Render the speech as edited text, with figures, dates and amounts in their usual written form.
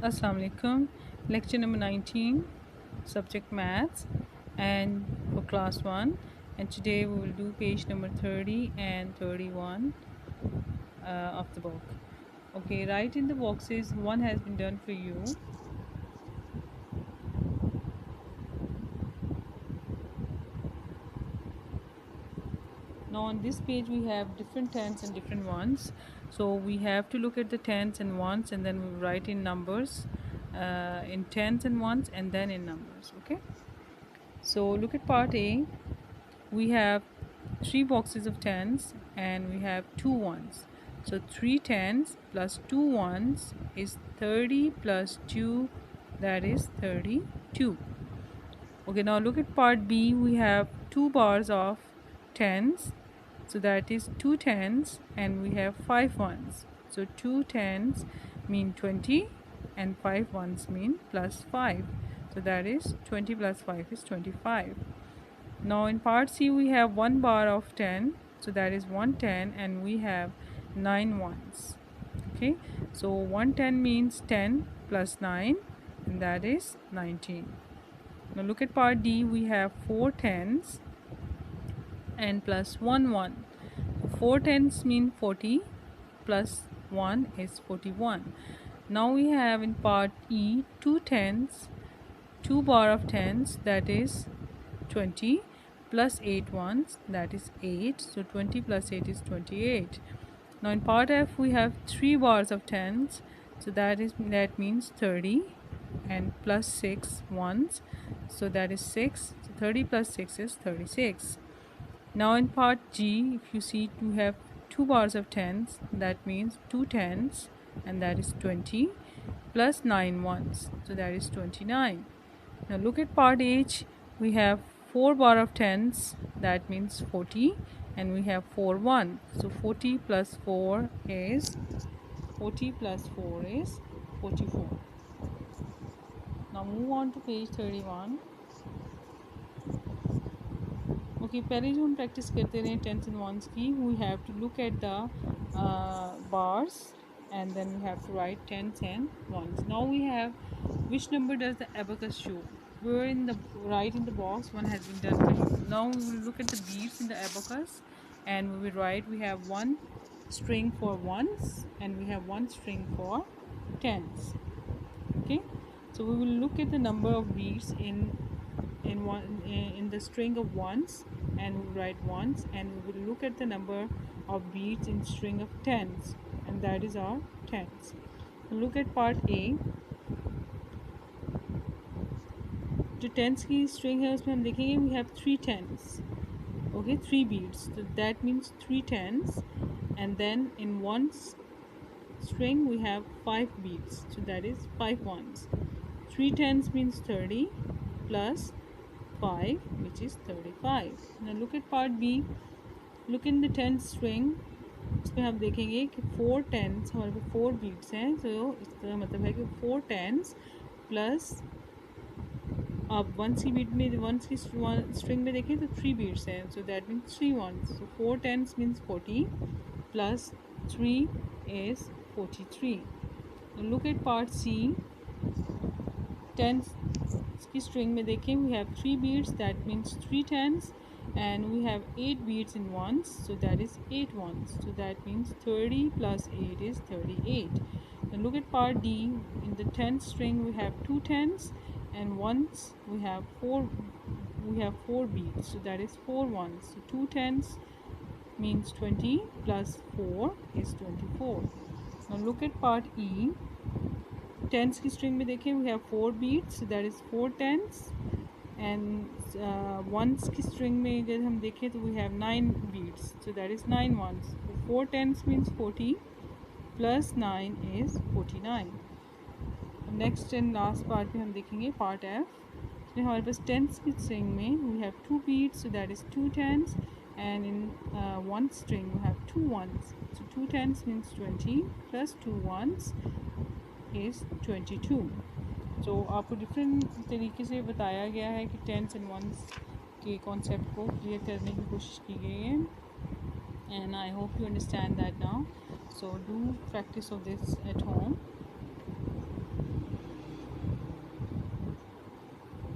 Assalamu alaikum. Lecture number 19, subject maths, and for class 1. And today we will do page number 30 and 31 of the book. Okay, write in the boxes. One has been done for you. Now on this page we have different tens and different ones. So we have to look at the tens and ones, and then we write in numbers, in tens and ones, and then in numbers. Okay. So look at part A. We have three boxes of tens and we have two ones. So three tens plus two ones is 30 plus 2, that is 32. Okay, now look at part B. We have two bars of tens, so that is two tens, and we have five ones. So two tens mean 20 and five ones mean plus 5. So that is 20 plus 5 is 25. Now in part C we have one bar of 10, so that is 110, and we have 9 ones. Okay, so 110 means 10 plus 9, and that is 19. Now look at part D. We have 4 tens and plus 1 1. 4 tens mean 40 plus 1 is 41. Now we have in part E 2 tens, 2 bar of tens, that is 20, plus 8 ones, that is 8. So 20 plus 8 is 28. Now in part F we have 3 bars of tens, so that means 30, and plus 6 ones, so that is 6. So 30 plus 6 is 36. Now in part G, if you see, we have 2 bars of tens, that means 2 tens, and that is 20, plus 9 ones, so that is 29. Now look at part H. We have 4 bar of tens, that means 40, and we have 4 1. So 40 plus 4 is 44. Now move on to page 31. Okay, पहले जो हम practice करते रहे tens and ones की, we have to look at the bars, and then we have to write tens and ones. Now we have, which number does the abacus show? We're in the right in the box. One has been done for you. Now we will look at the beads in the abacus, and we will write. We have one string for ones, and we have one string for tens. Okay, so we will look at the number of beads in the string of ones, and we will write ones, and we will look at the number of beads in string of tens, and that is our tens. Look at part A. जो tens की string है उसमें हम देखेंगे we have three tens. Okay, three beads, so that means three tens, and then in one string we have 5 beads, so that is 5 ones. 3 tens means 30 plus 5, which is 35. Now look at part B. Look in the tens string. इसमें हम देखेंगे कि 4 tens, हमारे पास 4 beads हैं, so इसका मतलब है कि 4 tens प्लस, आप वंस की बीट में वंस की स्ट्रिंग में देखें तो 3 बीट्स हैं, so that means 3 ones. So 4 tens means 40 plus 3 is 43. Look at part C. Tens की स्ट्रिंग में देखें, we have 3 beats, that means 3 tens, and we have 8 beats in ones, so that is 8 ones. So that means 30 plus 8 is 38. Now look at part D. In the tens string we have 2 tens, and ones we have 4 beats, so that is 4 ones. So 2 tens means 20 plus 4 is 24. Now look at part E. Tens की string में देखें we have 4 beats, so that is 4 tens, and ones की string में अगर हम देखें तो we have 9 beats, so that is 9 ones. So 4 tens means 40 plus 9 is 49. Next and last part में हम देखेंगे पार्ट एफ. इसमें हमारे पास टेंस की स्ट्रिंग में we have 2 beats, so that is 2 tens, and in one string we have 2 ones. So 2 tens means 20 plus 2 ones is 22. So आपको different तरीके से बताया गया है कि टेंस एंड वंस के कॉन्सेप्ट को क्लियर करने की कोशिश की गई है, and I hope you understand that now. So do practice of this at home.